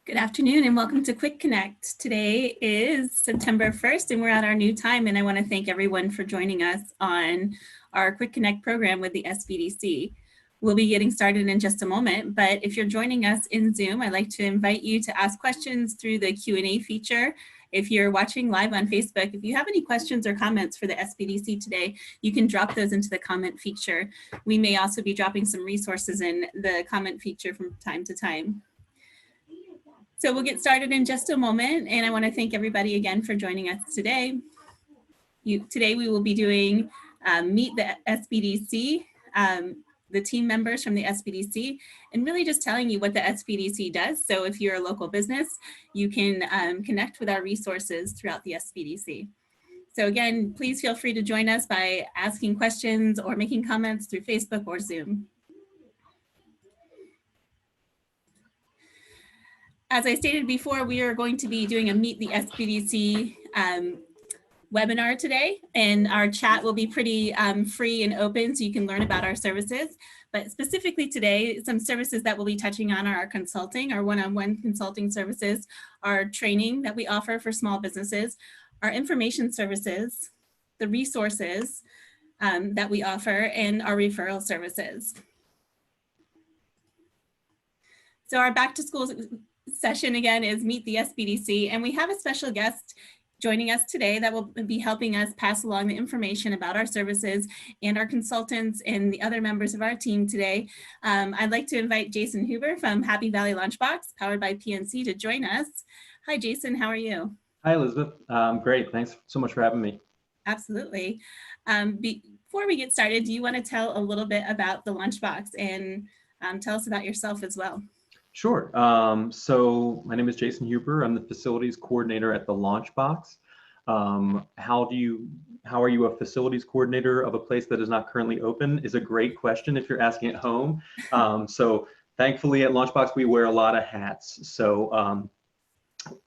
Good afternoon and welcome to Quick Connect. Today is September 1st and we're at our new time, and I want to thank everyone for joining us on our Quick Connect program with the SBDC. We'll be getting started in just a moment, but if you're joining us in Zoom, I'd like to invite you to ask questions through the Q&A feature. If you're watching live on Facebook, if you have any questions or comments for the SBDC today, you can drop those into the comment feature. We may also be dropping some resources in the comment feature from time to time. So we'll get started in just a moment, and I want to thank everybody again for joining us today. Today we will be doing Meet the SBDC, the team members from the SBDC, and really just telling you what the SBDC does. So if you're a local business, you can connect with our resources throughout the SBDC. So again, please feel free to join us by asking questions or making comments through Facebook or Zoom. As I stated before, we are going to be doing a Meet the SBDC webinar today, and our chat will be pretty free and open so you can learn about our services. But specifically today, some services that we'll be touching on are our consulting, our one-on-one consulting services, our training that we offer for small businesses, our information services, the resources that we offer, and our referral services. So our back to school session again is Meet the SBDC, and we have a special guest joining us today that will be helping us pass along the information about our services and our consultants and the other members of our team today. I'd like to invite Jason Huber from Happy Valley Lunchbox, powered by PNC, to join us. Hi, Jason, how are you? Hi, Elizabeth. Great, thanks so much for having me. Absolutely. Before we get started, do you want to tell a little bit about the Lunchbox and tell us about yourself as well? Sure. So my name is Jason Huber. I'm the facilities coordinator at the Launchbox. How are you a facilities coordinator of a place that is not currently open is a great question if you're asking at home. So thankfully at Launchbox, we wear a lot of hats. So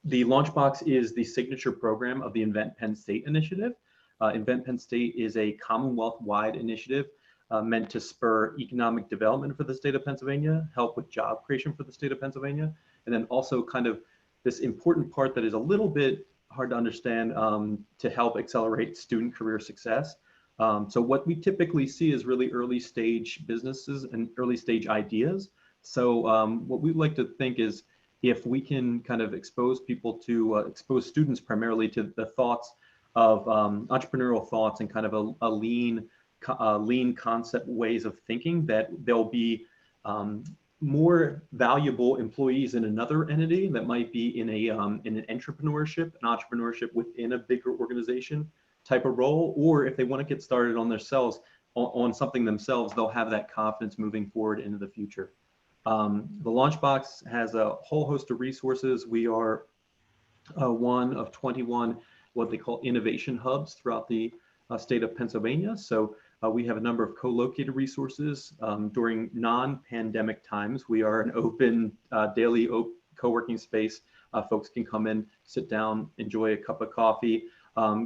the Launchbox is the signature program of the Invent Penn State initiative. Invent Penn State is a Commonwealth-wide initiative meant to spur economic development for the state of Pennsylvania, help with job creation for the state of Pennsylvania, and then also kind of this important part that is a little bit hard to understand to help accelerate student career success. So what we typically see is really early stage businesses and early stage ideas. So what we like to think is if we can kind of expose people to, expose students primarily to the thoughts of entrepreneurial thoughts and kind of a lean concept ways of thinking, that there'll be more valuable employees in another entity that might be in an entrepreneurship within a bigger organization type of role, or if they want to get started on themselves on something themselves, they'll have that confidence moving forward into the future. The Launchbox has a whole host of resources. We are one of 21 what they call innovation hubs throughout the state of Pennsylvania. So we have a number of co-located resources. During non-pandemic times, we are an open daily co-working space. Folks can come in, sit down, enjoy a cup of coffee,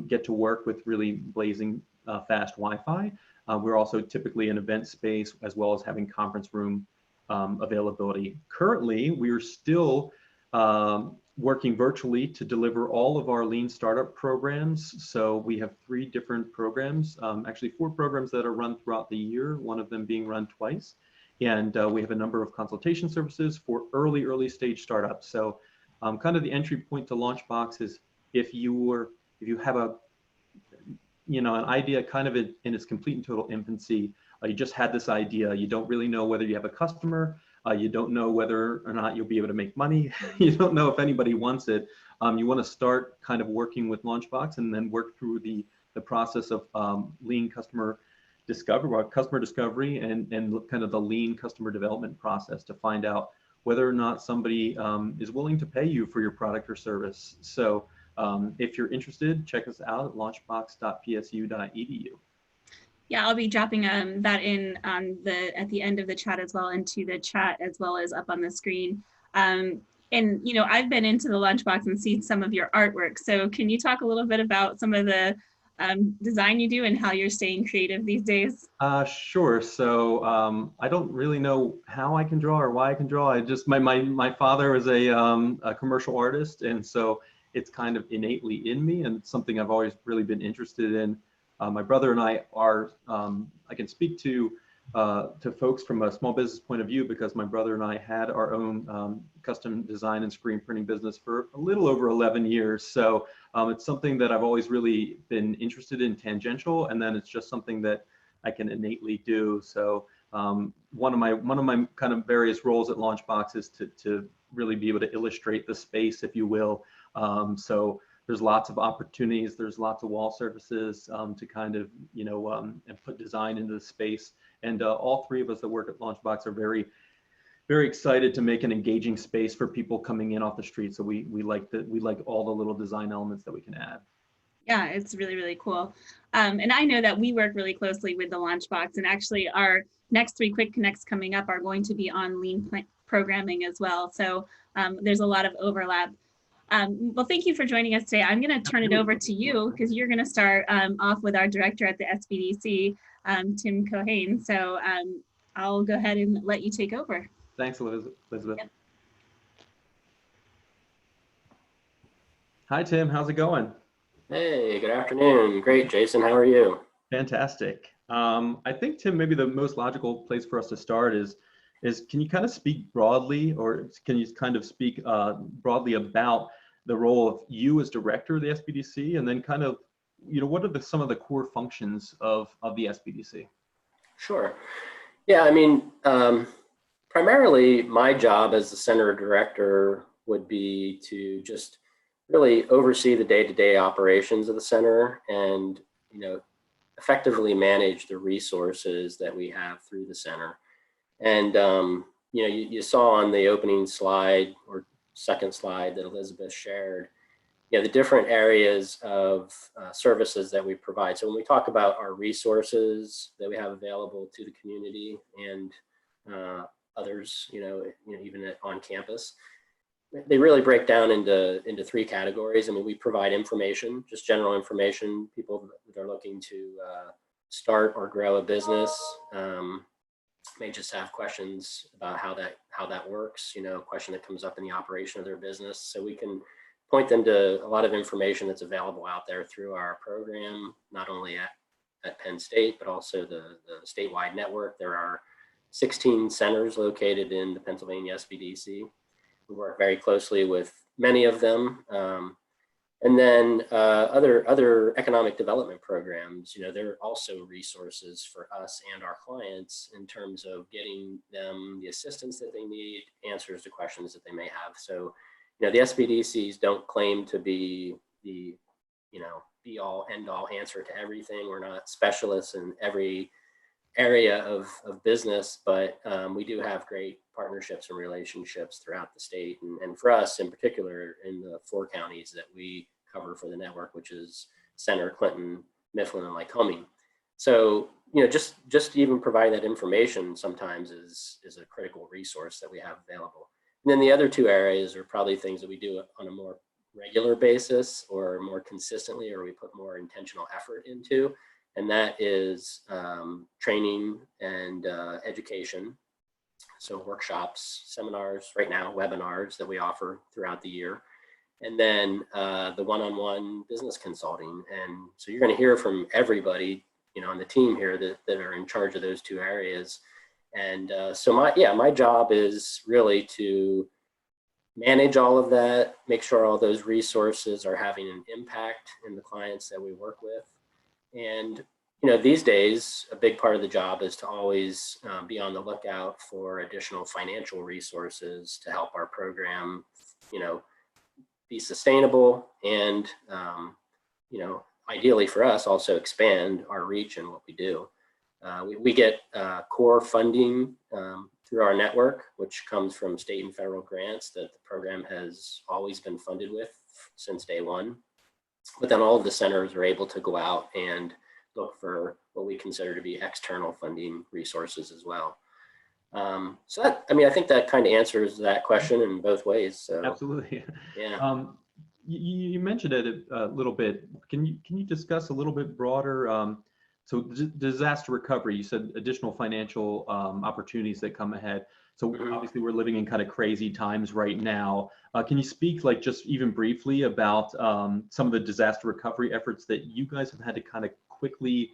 get to work with really blazing fast Wi-Fi. We're also typically an event space as well as having conference room availability. Currently, we are still working virtually to deliver all of our lean startup programs. So we have 3 different programs, actually 4 programs that are run throughout the year, one of them being run twice. And we have a number of consultation services for early stage startups. So kind of the entry point to Launchbox is if you have an idea kind of in its complete and total infancy, you just had this idea, you don't really know whether you have a customer, you don't know whether or not you'll be able to make money. You don't know if anybody wants it. You want to start kind of working with Launchbox and then work through the process of lean customer discovery and kind of the lean customer development process to find out whether or not somebody is willing to pay you for your product or service. So if you're interested, check us out at launchbox.psu.edu. Yeah, I'll be dropping that in at the end of the chat as well, into the chat as well as up on the screen. And I've been into the Lunchbox and seen some of your artwork. So can you talk a little bit about some of the design you do and how you're staying creative these days? Sure. So I don't really know how I can draw or why I can draw. I just my father is a commercial artist, and so it's kind of innately in me, and it's something I've always really been interested in. My brother and I are I can speak to folks from a small business point of view because my brother and I had our own custom design and screen printing business for a little over 11 years. So it's something that I've always really been interested in, tangential, and then it's just something that I can innately do. So one of my kind of various roles at Launchbox is to really be able to illustrate the space, if you will. So there's lots of opportunities. There's lots of wall surfaces to kind of, and put design into the space. And all three of us that work at Launchbox are very, very excited to make an engaging space for people coming in off the street. So we like all the little design elements that we can add. Yeah, it's really, really cool. And I know that we work really closely with the Launchbox, and actually our next 3 Quick Connects coming up are going to be on lean programming as well. So there's a lot of overlap. Well, thank you for joining us today. I'm going to turn it over to you because you're going to start off with our director at the SBDC, Tim Cohane. So I'll go ahead and let you take over. Thanks, Elizabeth. Yep. Hi, Tim. How's it going? Hey, good afternoon. Great, Jason. How are you? Fantastic. I think, Tim, maybe the most logical place for us to start is can you kind of speak broadly, or can you kind of speak broadly about the role of you as director of the SBDC, and then kind of, what are some of the core functions of the SBDC? Sure. Yeah, I mean, primarily my job as the center director would be to just really oversee the day-to-day operations of the center and, effectively manage the resources that we have through the center. And, you saw on the opening slide or second slide that Elizabeth shared, the different areas of services that we provide. So when we talk about our resources that we have available to the community and others, even on campus, they really break down into 3 categories. I mean, we provide information, just general information, people that are looking to start or grow a business. May just have questions about how that works, a question that comes up in the operation of their business. So we can point them to a lot of information that's available out there through our program, not only at Penn State, but also the statewide network. There are 16 centers located in the Pennsylvania SBDC. We work very closely with many of them. And then other economic development programs, they're also resources for us and our clients in terms of getting them the assistance that they need, answers to questions that they may have. So, the SBDCs don't claim to be the, be all end all answer to everything. We're not specialists in every area of business, but we do have great partnerships and relationships throughout the state. And for us in particular, in the 4 counties that we cover for the network, which is Center, Clinton, Mifflin, and Lycoming. So, just even providing that information sometimes is a critical resource that we have available. And then the other 2 areas are probably things that we do on a more regular basis or more consistently, or we put more intentional effort into. And that is training and education. So workshops, seminars, right now, webinars that we offer throughout the year. And then the one-on-one business consulting. And so you're going to hear from everybody, on the team here that are in charge of those 2 areas. And so my job is really to manage all of that, make sure all those resources are having an impact in the clients that we work with. And, these days, a big part of the job is to always be on the lookout for additional financial resources to help our program, be sustainable and, ideally for us also expand our reach in what we do. We get core funding through our network, which comes from state and federal grants that the program has always been funded with since day one. But then all of the centers are able to go out and look for what we consider to be external funding resources as well. So that, I think that kind of answers that question in both ways. So absolutely. Yeah. you mentioned it a little bit. Can you discuss a little bit broader? So disaster recovery, you said additional financial opportunities that come ahead. So obviously we're living in kind of crazy times right now. Can you speak like just even briefly about some of the disaster recovery efforts that you guys have had to kind of quickly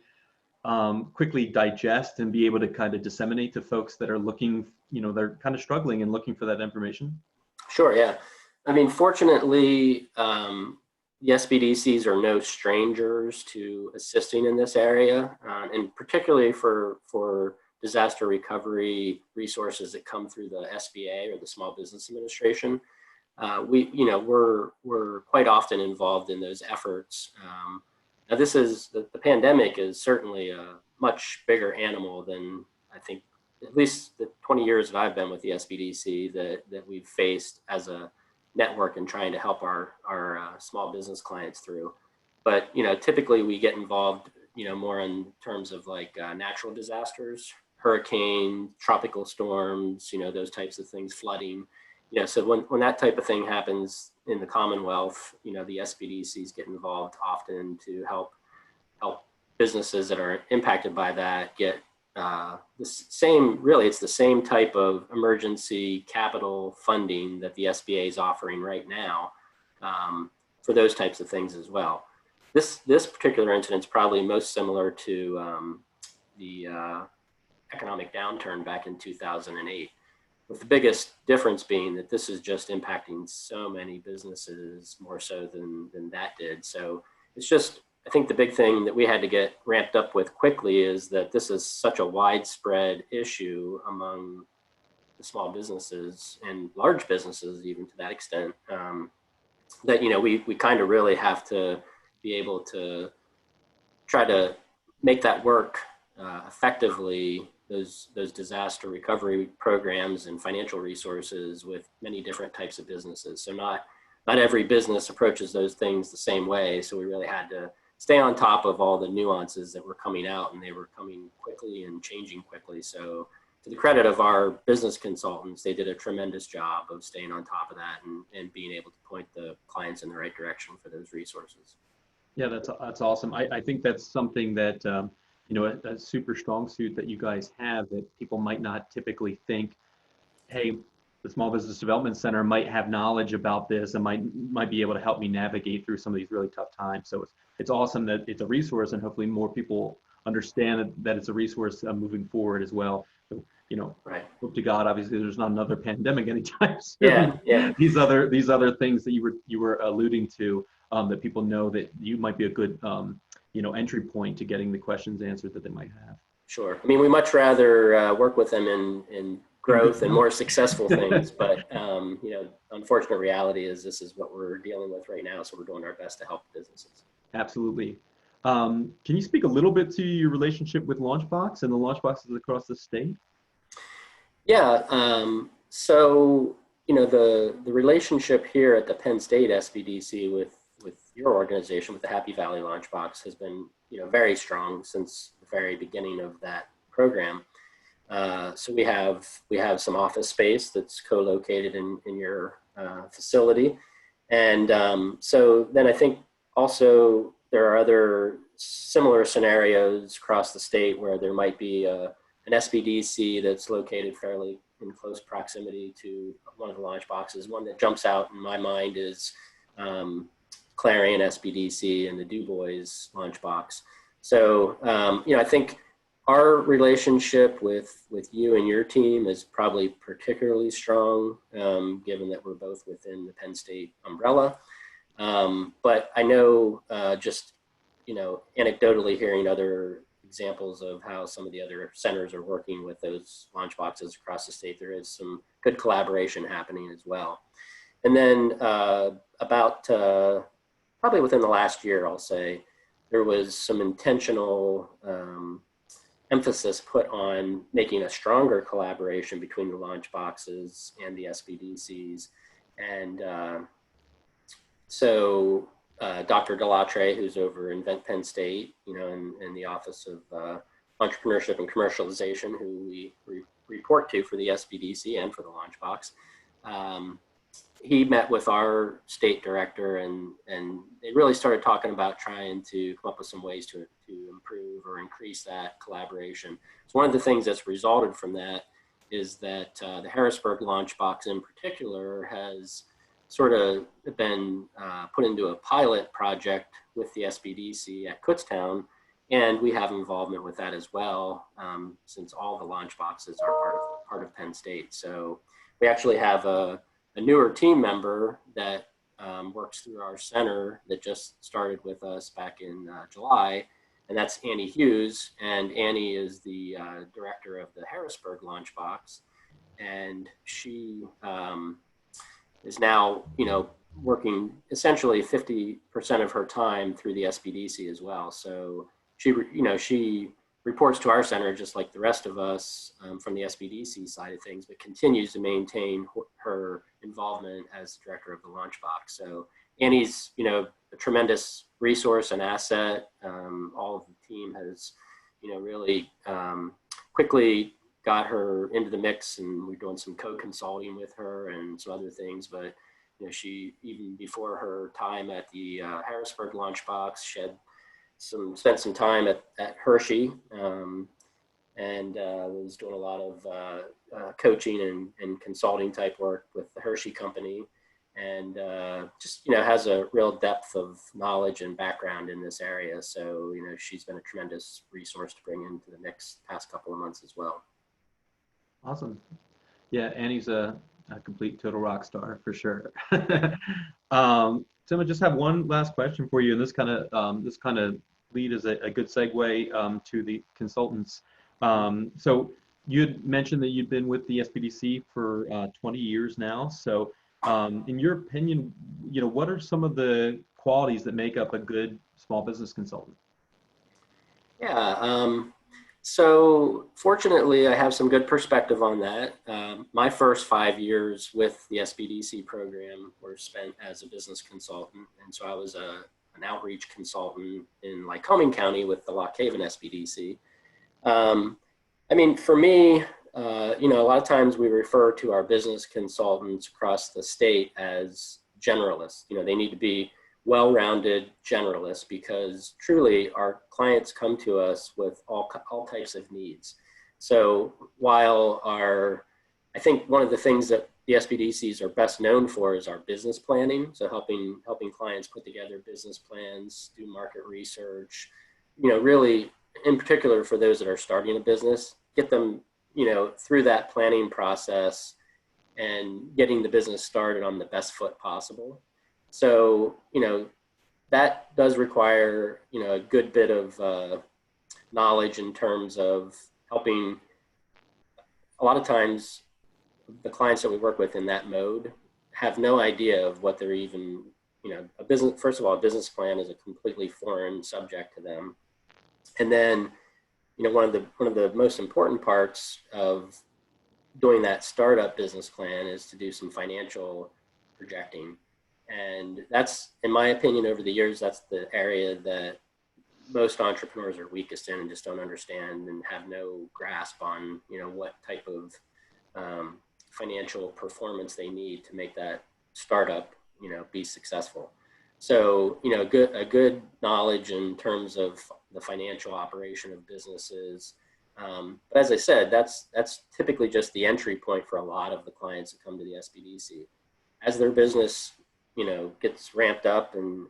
digest and be able to kind of disseminate to folks that are looking, they're kind of struggling and looking for that information? Sure, yeah. I mean, fortunately, the SBDCs are no strangers to assisting in this area, and particularly for disaster recovery resources that come through the SBA or the Small Business Administration. We're quite often involved in those efforts. Now, this is the pandemic is certainly a much bigger animal than I think at least the 20 years that I've been with the SBDC that we've faced as a network and trying to help our small business clients through. But typically we get involved more in terms of like natural disasters, hurricane, tropical storms, those types of things, flooding. So when that type of thing happens in the Commonwealth, the SBDCs get involved often to help businesses that are impacted by that get it's the same type of emergency capital funding that the SBA is offering right now for those types of things as well. This particular incident is probably most similar to the economic downturn back in 2008, with the biggest difference being that this is just impacting so many businesses more so than that did. So it's just, I think the big thing that we had to get ramped up with quickly is that this is such a widespread issue among the small businesses and large businesses, even to that extent, that, we kind of really have to be able to try to make that work effectively, those disaster recovery programs and financial resources with many different types of businesses. So not every business approaches those things the same way. So we really had to stay on top of all the nuances that were coming out, and they were coming quickly and changing quickly. So to the credit of our business consultants, they did a tremendous job of staying on top of that and being able to point the clients in the right direction for those resources. Yeah, that's awesome. I think that's something that, a super strong suit that you guys have that people might not typically think, hey, the Small Business Development Center might have knowledge about this and might be able to help me navigate through some of these really tough times. So it's awesome that it's a resource, and hopefully more people understand that it's a resource moving forward as well. So, right. Hope to God, obviously there's not another pandemic anytime soon. Yeah. These other things that you were alluding to, that people know that you might be a good, entry point to getting the questions answered that they might have. Sure. I mean, we much rather work with them in growth and more successful things, but unfortunate reality is this is what we're dealing with right now. So we're doing our best to help businesses. Absolutely. Can you speak a little bit to your relationship with Launchbox and the Launchboxes across the state? Yeah. So the relationship here at the Penn State SBDC with your organization, with the Happy Valley Launchbox, has been very strong since the very beginning of that program. So we have some office space that's co-located in your facility, and so then I think also there are other similar scenarios across the state where there might be an SBDC that's located fairly in close proximity to one of the launch boxes. One that jumps out in my mind is Clarion SBDC and the Du Bois launch box. So I think our relationship with you and your team is probably particularly strong, given that we're both within the Penn State umbrella. But I know anecdotally hearing other examples of how some of the other centers are working with those launch boxes across the state, there is some good collaboration happening as well. And then about probably within the last year, I'll say, there was some intentional emphasis put on making a stronger collaboration between the launch boxes and the SBDCs. And so Dr. Delatre, who's over in Penn State, in the Office of Entrepreneurship and Commercialization, who we report to for the SBDC and for the launch box, he met with our state director, and they really started talking about trying to come up with some ways to improve or increase that collaboration. So one of the things that's resulted from that is that the Harrisburg launch box in particular has sort of been put into a pilot project with the SBDC at Kutztown, and we have involvement with that as well, since all the launch boxes are part of Penn State. So we actually have a newer team member that works through our center that just started with us back in July, and that's Annie Hughes. And Annie is the director of the Harrisburg launch box, and she is now, working essentially 50% of her time through the SBDC as well. So she reports to our center just like the rest of us from the SBDC side of things, but continues to maintain her involvement as director of the launch box. So Annie's, a tremendous resource and asset. All of the team has, really quickly got her into the mix, and we're doing some co-consulting with her and some other things. But she, even before her time at the Harrisburg launch box, she had spent some time at Hershey, and was doing a lot of coaching and consulting type work with the Hershey company, and just has a real depth of knowledge and background in this area. So she's been a tremendous resource to bring into the mix past couple of months as well. Awesome. Yeah, Annie's a complete total rock star for sure. Tim, I just have one last question for you, and this kind of lead is a good segue to the consultants. So you had mentioned that you've been with the SBDC for 20 years now. So in your opinion, what are some of the qualities that make up a good small business consultant? Yeah. So fortunately, I have some good perspective on that. My first 5 years with the SBDC program were spent as a business consultant. And so I was an outreach consultant in Lycoming County with the Lock Haven SBDC. For me, a lot of times we refer to our business consultants across the state as generalists. They need to be well-rounded generalists, because truly our clients come to us with all types of needs. So while I think one of the things that the SBDCs are best known for is our business planning. So helping clients put together business plans, do market research, really in particular for those that are starting a business, get them, through that planning process and getting the business started on the best foot possible. So, that does require, a good bit of knowledge in terms of helping. A lot of times the clients that we work with in that mode have no idea of what they're even, first of all, a business plan is a completely foreign subject to them. And then, one of the most important parts of doing that startup business plan is to do some financial projecting. And that's, in my opinion, over the years, that's the area that most entrepreneurs are weakest in and just don't understand and have no grasp on, what type of financial performance they need to make that startup, be successful. So, a good knowledge in terms of the financial operation of businesses. But as I said, that's typically just the entry point for a lot of the clients that come to the SBDC. As their business gets ramped up and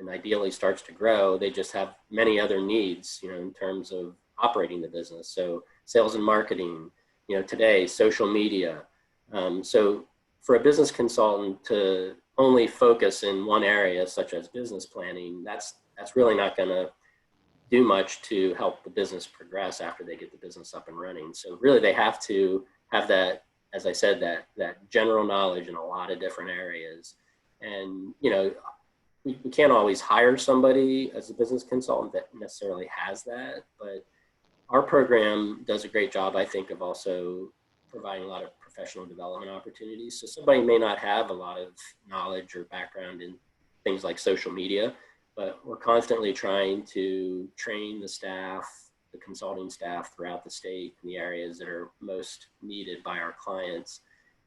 ideally starts to grow, they just have many other needs, in terms of operating the business. So sales and marketing, today, social media. So for a business consultant to only focus in one area, such as business planning, that's really not going to do much to help the business progress after they get the business up and running. So really they have to have that, as I said, that general knowledge in a lot of different areas. And, we can't always hire somebody as a business consultant that necessarily has that, but our program does a great job, I think, of also providing a lot of professional development opportunities. So somebody may not have a lot of knowledge or background in things like social media, but we're constantly trying to train the staff, the consulting staff throughout the state in the areas that are most needed by our clients.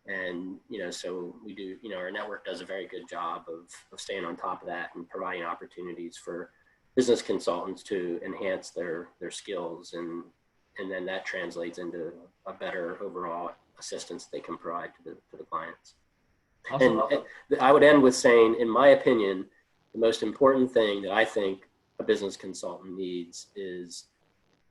And, so we do, our network does a very good job of staying on top of that and providing opportunities for business consultants to enhance their skills. And then that translates into a better overall assistance they can provide to the clients. Awesome. And I would end with saying, in my opinion, the most important thing that I think a business consultant needs is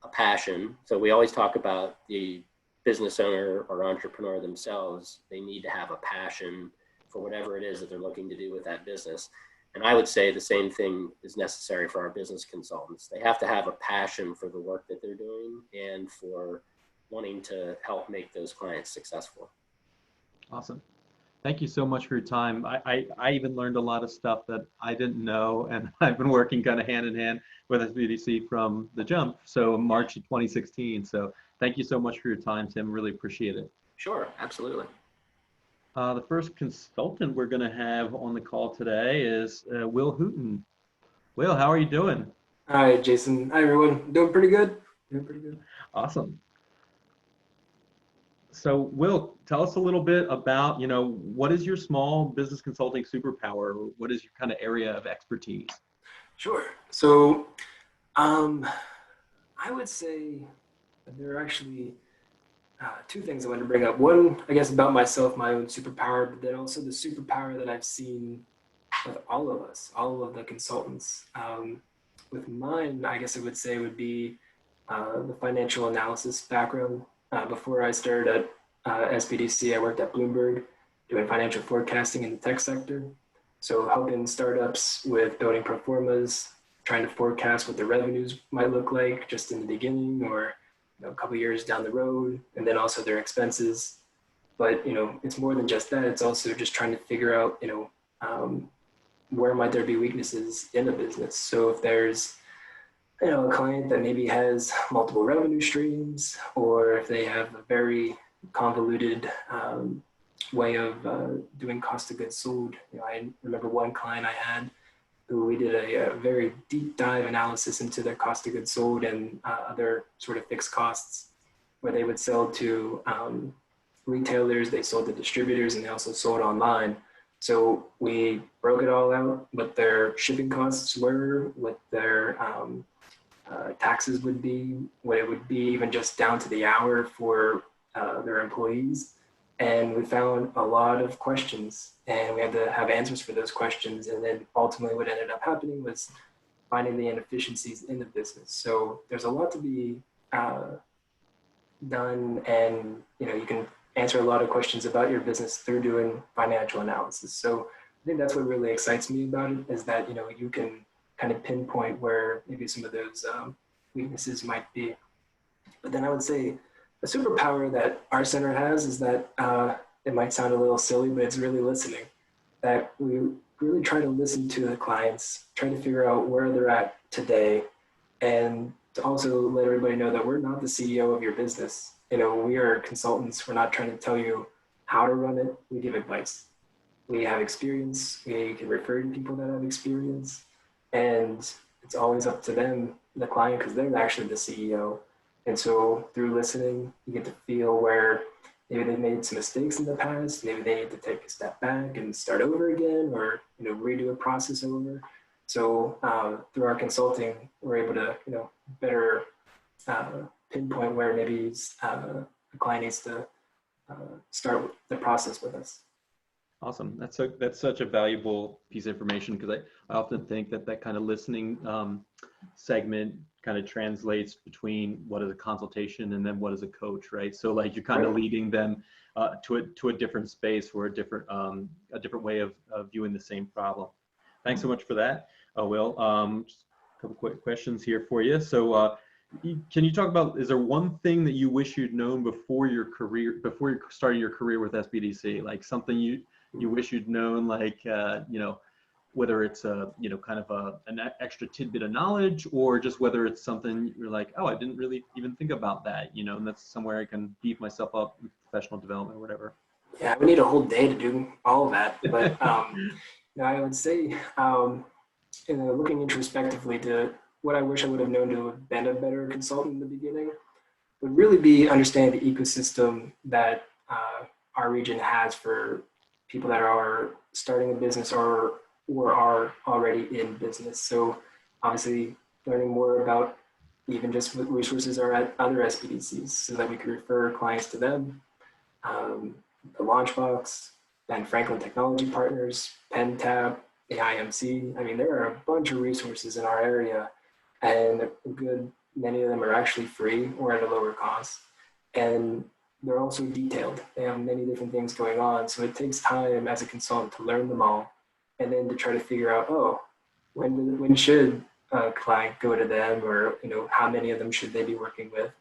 a passion. So we always talk about the business owner or entrepreneur themselves. They need to have a passion for whatever it is that they're looking to do with that business. And I would say the same thing is necessary for our business consultants. They have to have a passion for the work that they're doing and for wanting to help make those clients successful. Awesome. Thank you so much for your time. I even learned a lot of stuff that I didn't know, and I've been working kind of hand in hand with SBDC from the jump, so March of 2016. So thank you so much for your time, Tim. Really appreciate it. Sure, absolutely. The first consultant we're going to have on the call today is Will Hooten. Will, how are you doing? Hi, Jason. Hi, everyone. Doing pretty good. Awesome. So Will, tell us a little bit about, what is your small business consulting superpower? What is your kind of area of expertise? Sure. So I would say there are actually two things I wanted to bring up. One, I guess, about myself, my own superpower, but then also the superpower that I've seen with all of us, all of the consultants. With mine, I guess I would say would be the financial analysis background. Before I started at SBDC, I worked at Bloomberg doing financial forecasting in the tech sector. So helping startups with building pro formas, trying to forecast what the revenues might look like just in the beginning or a couple of years down the road, and then also their expenses. But it's more than just that. It's also just trying to figure out where might there be weaknesses in the business. So if there's a client that maybe has multiple revenue streams, or if they have a very convoluted way of doing cost of goods sold. I remember one client I had who we did a very deep dive analysis into their cost of goods sold and other sort of fixed costs, where they would sell to retailers, they sold to distributors, and they also sold online. So we broke it all out, what their shipping costs were, what their taxes would be, what it would be even just down to the hour for their employees. And we found a lot of questions, and we had to have answers for those questions. And then ultimately what ended up happening was finding the inefficiencies in the business. So there's a lot to be done, and you can answer a lot of questions about your business through doing financial analysis. So I think that's what really excites me about it, is that you can kind of pinpoint where maybe some of those weaknesses might be. But then I would say a superpower that our center has is that it might sound a little silly, but it's really listening. That we really try to listen to the clients, try to figure out where they're at today, and to also let everybody know that we're not the CEO of your business. We are consultants. We're not trying to tell you how to run it. We give advice. We have experience. We can refer to people that have experience. And it's always up to them, the client, because they're actually the CEO. And so through listening, you get to feel where maybe they made some mistakes in the past. Maybe they need to take a step back and start over again, or redo a process over. So through our consulting, we're able to better pinpoint where maybe a client needs to start the process with us. Awesome. That's such a valuable piece of information, because I often think that kind of listening segment kind of translates between what is a consultation and then what is a coach, right? So like you're kind of leading them to a different space or a different way of viewing the same problem. Thanks so much for that, Will. Just a couple quick questions here for you. So can you talk about, is there one thing that you wish you'd known before you started your career with SBDC, like something you wish you'd known, like, whether it's kind of an extra tidbit of knowledge, or just whether it's something you're like, oh, I didn't really even think about that, and that's somewhere I can beef myself up with professional development or whatever. Yeah, we need a whole day to do all of that. But I would say, looking introspectively to what I wish I would have known to have been a better consultant in the beginning, would really be understanding the ecosystem that our region has for people that are starting a business or are already in business. So obviously learning more about even just what resources are at other SBDCs so that we can refer clients to them. The Launchbox, Ben Franklin Technology Partners, Penn, the IMC. I mean, there are a bunch of resources in our area, and a good many of them are actually free or at a lower cost. And they're also detailed. They have many different things going on. So it takes time as a consultant to learn them all, and then to try to figure out, oh, when should a client go to them, or how many of them should they be working with?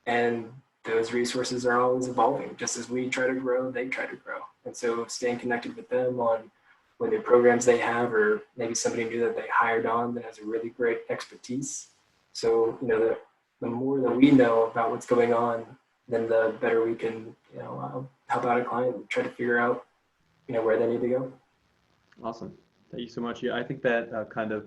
And those resources are always evolving. Just as we try to grow, they try to grow. And so staying connected with them on what new programs they have, or maybe somebody new that they hired on that has a really great expertise. So, the more that we know about what's going on, then the better we can, help out a client and try to figure out, where they need to go. Awesome. Thank you so much. Yeah, I think that kind of,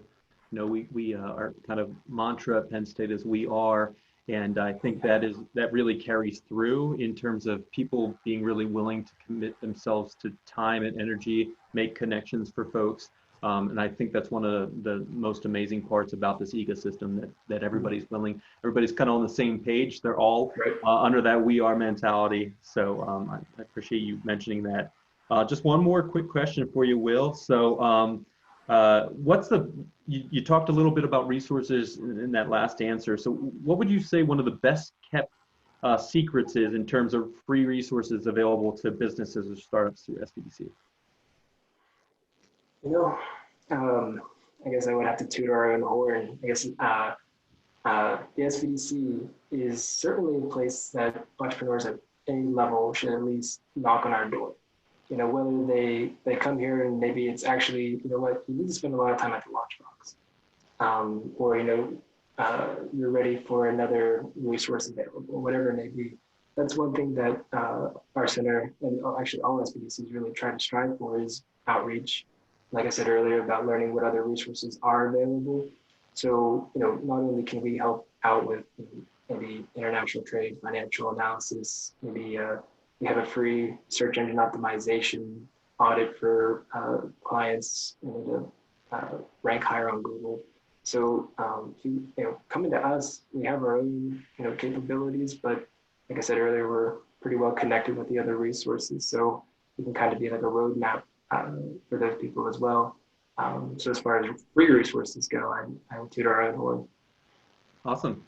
we our kind of mantra at Penn State is we are. And I think that really carries through in terms of people being really willing to commit themselves to time and energy, make connections for folks. And I think that's one of the most amazing parts about this ecosystem, that everybody's willing, everybody's kind of on the same page. They're all under that we are mentality. So I appreciate you mentioning that. Just one more quick question for you, Will. So you talked a little bit about resources in that last answer. So what would you say one of the best kept secrets is in terms of free resources available to businesses or startups through SBDC? I guess I would have to toot our own horn. I guess the SBDC is certainly a place that entrepreneurs at any level should at least knock on our door. Whether they come here and maybe it's actually, you need to spend a lot of time at the Launchbox, or, you're ready for another resource available, whatever it may be. That's one thing that our center, and actually all SBDCs really try to strive for, is outreach. Like I said earlier, about learning what other resources are available. So, not only can we help out with maybe international trade, financial analysis, maybe we have a free search engine optimization audit for clients to rank higher on Google. So, coming to us, we have our own, capabilities, but like I said earlier, we're pretty well connected with the other resources. So we can kind of be like a roadmap for those people as well. So as far as free resources go, I would toot our own horn. Awesome.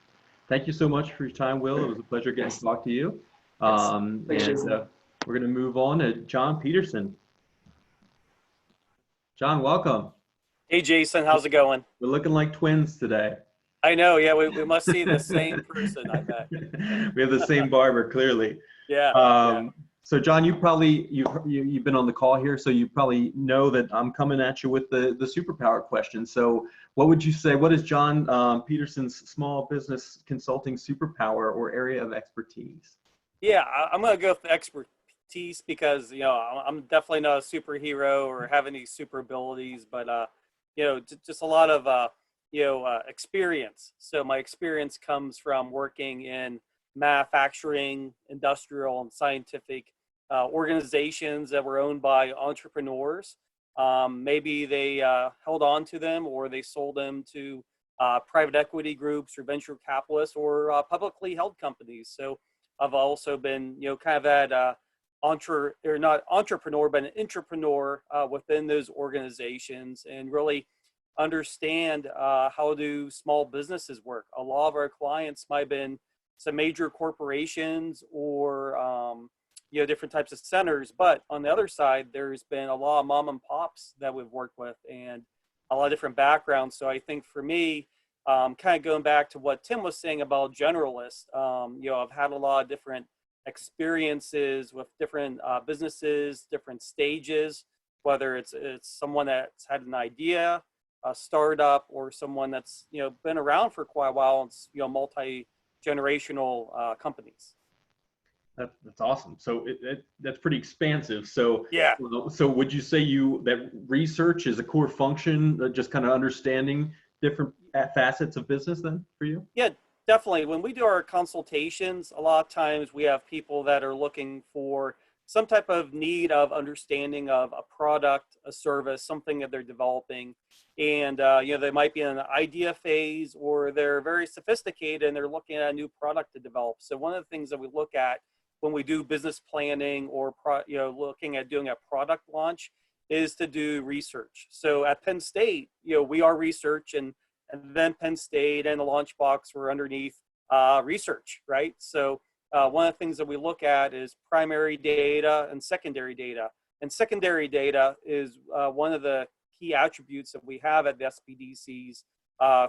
Thank you so much for your time, Will. It was a pleasure getting to talk to you. Thanks, we're going to move on to John Peterson. John, welcome. Hey, Jason, how's it going? We're looking like twins today. I know, yeah, we must see the same person, I bet. We have the same barber, clearly. Yeah. So John, you've been on the call here, so you probably know that I'm coming at you with the superpower question. So what would you say, what is John Peterson's small business consulting superpower or area of expertise? Yeah, I'm going to go with the expertise because, I'm definitely not a superhero or have any super abilities, but, just a lot of, experience. So my experience comes from working in manufacturing, industrial, and scientific organizations that were owned by entrepreneurs. Maybe they held on to them, or they sold them to private equity groups or venture capitalists, or publicly held companies. So I've also been, kind of at not entrepreneur, but an entrepreneur within those organizations, and really understand how do small businesses work. A lot of our clients might have been some major corporations or different types of centers, but on the other side, there's been a lot of mom and pops that we've worked with, and a lot of different backgrounds. So I think for me, kind of going back to what Tim was saying about generalist, I've had a lot of different experiences with different businesses, different stages, whether it's someone that's had an idea, a startup, or someone that's been around for quite a while. It's multi-generational companies. That's awesome. So that's pretty expansive. So yeah. So would you say that research is a core function, just kind of understanding different facets of business then for you? Yeah, definitely. When we do our consultations, a lot of times we have people that are looking for some type of need of understanding of a product, a service, something that they're developing. And, they might be in an idea phase, or they're very sophisticated and they're looking at a new product to develop. So one of the things that we look at when we do business planning or, looking at doing a product launch is to do research. So at Penn State, we are research, and then Penn State and the launch box were underneath research, right? So one of the things that we look at is primary data and secondary data. And secondary data is one of the key attributes that we have at the SBDCs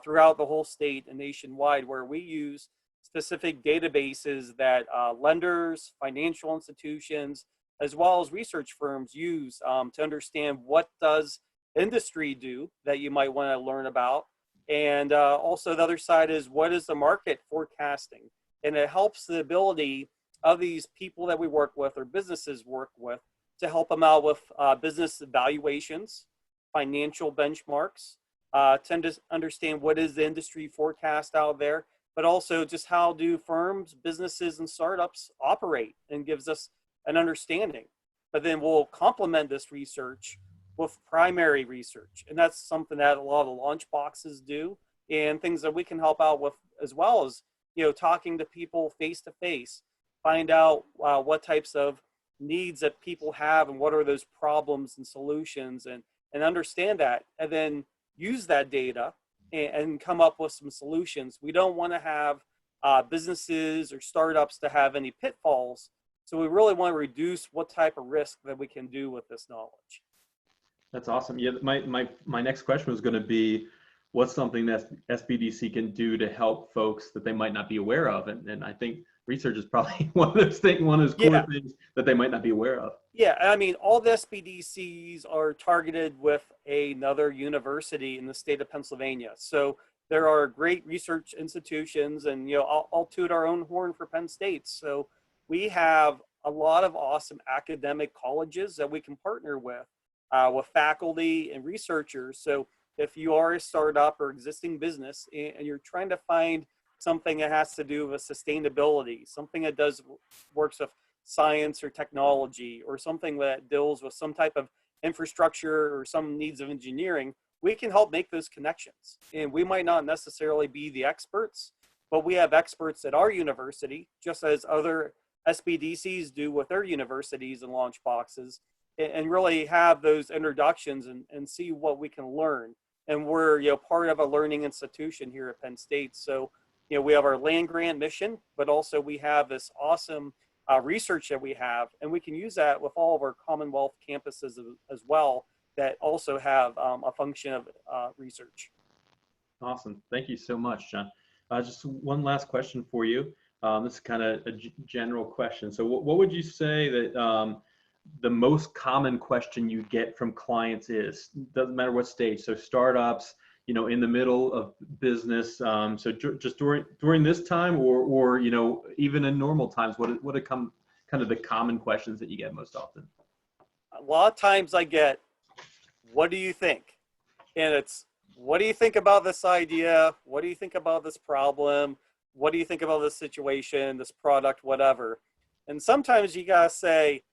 throughout the whole state and nationwide, where we use specific databases that lenders, financial institutions, as well as research firms use to understand what does industry do that you might want to learn about. And also the other side is, what is the market forecasting? And it helps the ability of these people that we work with, or businesses work with, to help them out with business evaluations, financial benchmarks, to understand what is the industry forecast out there, but also just how do firms, businesses, and startups operate, and gives us an understanding. But then we'll complement this research with primary research. And that's something that a lot of the launch boxes do, and things that we can help out with, as well as, talking to people face to face, find out what types of needs that people have and what are those problems and solutions, and understand that, and then use that data and come up with some solutions. We don't want to have businesses or startups to have any pitfalls. So we really want to reduce what type of risk that we can do with this knowledge. That's awesome. Yeah, my next question was going to be, what's something that SBDC can do to help folks that they might not be aware of? And I think research is probably one of those core things that they might not be aware of. Yeah, I mean, all the SBDCs are targeted with another university in the state of Pennsylvania. So there are great research institutions, and I'll toot our own horn for Penn State. So we have a lot of awesome academic colleges that we can partner with faculty and researchers. So if you are a startup or existing business and you're trying to find something that has to do with sustainability, something that works with science or technology, or something that deals with some type of infrastructure or some needs of engineering, we can help make those connections. And we might not necessarily be the experts, but we have experts at our university, just as other SBDCs do with their universities and launch boxes, and really have those introductions and see what we can learn. And we're part of a learning institution here at Penn State. So we have our land grant mission, but also we have this awesome research that we have, and we can use that with all of our Commonwealth campuses as well, that also have a function of research. Awesome. Thank you so much, John. Just one last question for you. This is kind of a general question. So what would you say that the most common question you get from clients is? Doesn't matter what stage. So startups, in the middle of business. So just during this time, or even in normal times, what come kind of the common questions that you get most often? A lot of times I get, what do you think? And it's, what do you think about this idea? What do you think about this problem? What do you think about this situation, this product, whatever? And sometimes you gotta say,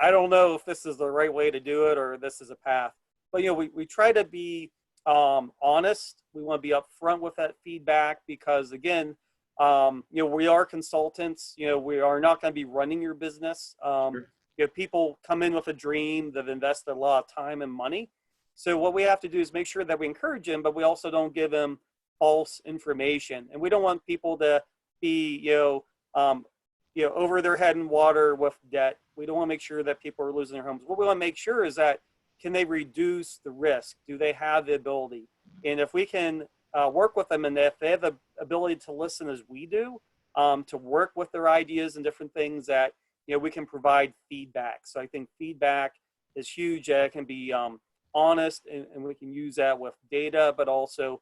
I don't know if this is the right way to do it, or this is a path. But we try to be honest. We want to be upfront with that feedback, because again, we are consultants. We are not going to be running your business. Sure. People come in with a dream, they've invested a lot of time and money. So what we have to do is make sure that we encourage them, but we also don't give them false information. And we don't want people to be, over their head in water with debt. We don't want to make sure that people are losing their homes. What we want to make sure is that, can they reduce the risk? Do they have the ability? And if we can work with them, and if they have the ability to listen as we do, to work with their ideas and different things, that we can provide feedback. So I think feedback is huge. It can be honest, and we can use that with data, but also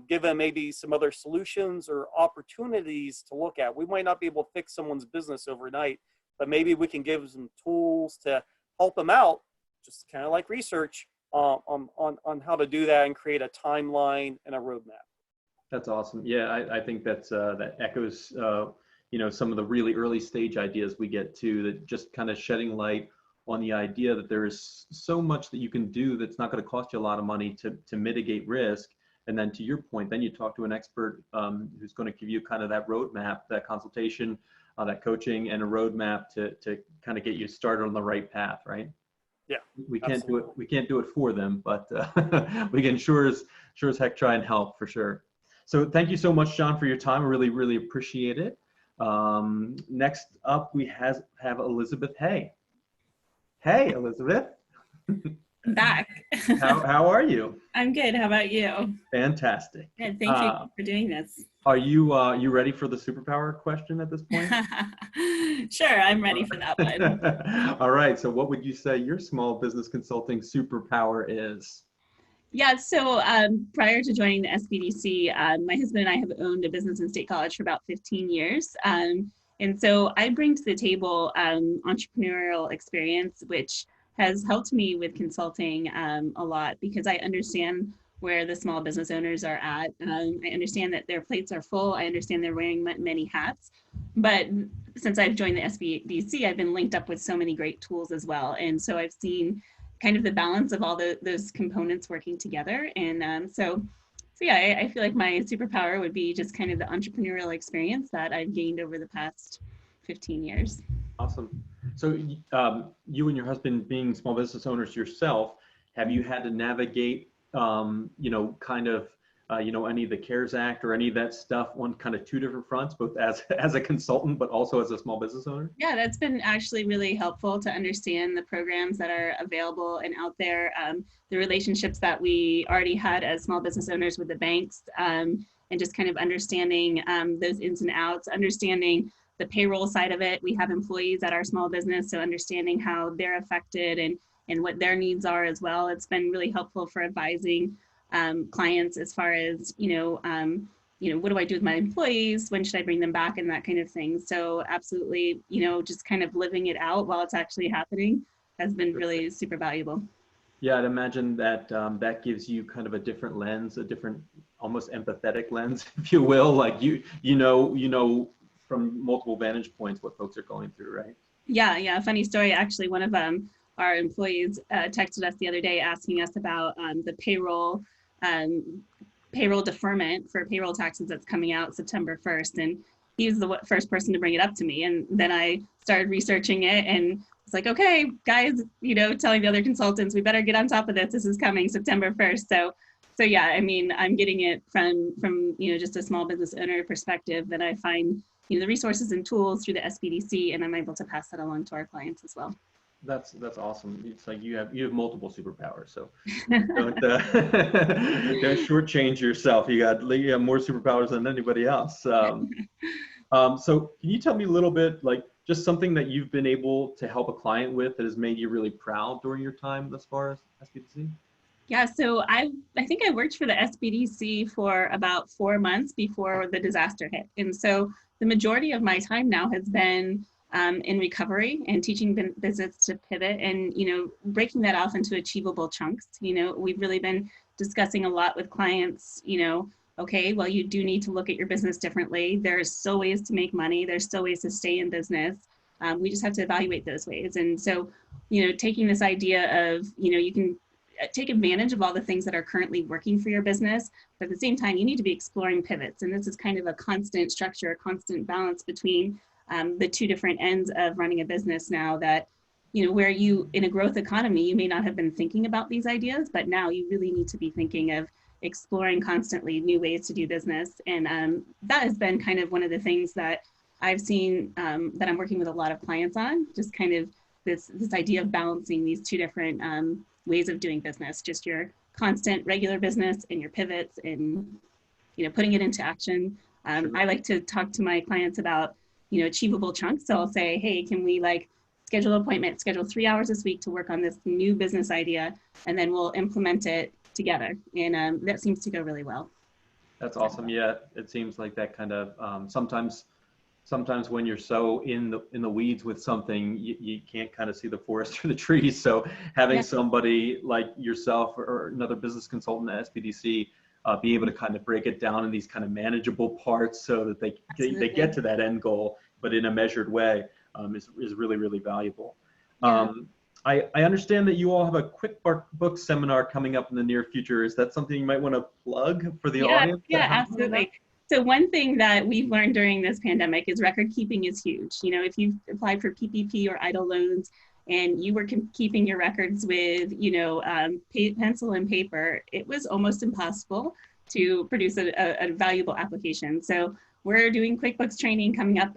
give them maybe some other solutions or opportunities to look at. We might not be able to fix someone's business overnight, but maybe we can give them tools to help them out, just kind of like research on how to do that and create a timeline and a roadmap. That's awesome. Yeah, I think that echoes some of the really early stage ideas we get to, that just kind of shedding light on the idea that there is so much that you can do that's not going to cost you a lot of money to mitigate risk. And then to your point, then you talk to an expert who's going to give you kind of that roadmap, that consultation, that coaching, and a roadmap to kind of get you started on the right path, right? Yeah, we can't do it. We can't do it for them, but we can sure as heck try and help for sure. So thank you so much, John, for your time. I really, really appreciate it. Next up, we have Elizabeth Hay. Hey, Elizabeth. I'm back. How are you? I'm good. How about you? Fantastic. Good. Thank you for doing this. Are you ready for the superpower question at this point? Sure, I'm ready for that one. All right. So what would you say your small business consulting superpower is? Yeah, so prior to joining the SBDC, my husband and I have owned a business in State College for about 15 years. And so I bring to the table entrepreneurial experience, which has helped me with consulting a lot, because I understand where the small business owners are at. I understand that their plates are full. I understand they're wearing many hats. But since I've joined the SBDC, I've been linked up with so many great tools as well. And so I've seen kind of the balance of all those components working together. And so yeah, I feel like my superpower would be just kind of the entrepreneurial experience that I've gained over the past 15 years. Awesome. So you and your husband being small business owners yourself, have you had to navigate, kind of, any of the CARES Act or any of that stuff on kind of two different fronts, both as a consultant, but also as a small business owner? Yeah, that's been actually really helpful to understand the programs that are available and out there, the relationships that we already had as small business owners with the banks, and just kind of understanding those ins and outs, understanding the payroll side of it. We have employees at our small business, so understanding how they're affected and what their needs are as well. It's been really helpful for advising clients as far as, what do I do with my employees? When should I bring them back, and that kind of thing. So absolutely, just kind of living it out while it's actually happening has been really super valuable. Yeah, I'd imagine that that gives you kind of a different lens, a different, almost empathetic lens, if you will. Like you know from multiple vantage points what folks are going through, right? Yeah. Funny story. Actually, one of our employees texted us the other day asking us about the payroll deferment for payroll taxes that's coming out September 1st. And he was the first person to bring it up to me. And then I started researching it and was like, okay, guys, telling the other consultants, we better get on top of this. This is coming September 1st. So yeah, I mean, I'm getting it from just a small business owner perspective, that I find, the resources and tools through the SBDC, and I'm able to pass that along to our clients as well. That's awesome. It's like you have multiple superpowers, so don't shortchange yourself. You have more superpowers than anybody else. So can you tell me a little bit, like just something that you've been able to help a client with that has made you really proud during your time thus far as SBDC? Yeah, so I think I worked for the SBDC for about 4 months before the disaster hit, and so the majority of my time now has been in recovery and teaching business to pivot, and breaking that off into achievable chunks. We've really been discussing a lot with clients. Okay, well, you do need to look at your business differently. There's still ways to make money. There's still ways to stay in business. We just have to evaluate those ways. And so, taking this idea of you can take advantage of all the things that are currently working for your business, but at the same time, you need to be exploring pivots. And this is kind of a constant structure, a constant balance between the two different ends of running a business now, that, where you, in a growth economy, you may not have been thinking about these ideas, but now you really need to be thinking of exploring constantly new ways to do business. And that has been kind of one of the things that I've seen that I'm working with a lot of clients on, just kind of this idea of balancing these two different ways of doing business, just your constant regular business and your pivots, and putting it into action. Sure. I like to talk to my clients about achievable chunks. So I'll say, hey, can we schedule an appointment, schedule 3 hours this week to work on this new business idea, and then we'll implement it together. And that seems to go really well. That's awesome. Yeah, it seems like that kind of sometimes when you're so in the weeds with something, you can't kind of see the forest through the trees. So having somebody like yourself or another business consultant at SBDC be able to kind of break it down in these kind of manageable parts so that they get to that end goal, but in a measured way, is really, really valuable. Yeah. I understand that you all have a QuickBooks seminar coming up in the near future. Is that something you might want to plug for the audience? Yeah, absolutely. So one thing that we've learned during this pandemic is record keeping is huge. You know, if you've applied for PPP or EIDL loans and you were keeping your records with, you know, pencil and paper, it was almost impossible to produce a valuable application. So we're doing QuickBooks training coming up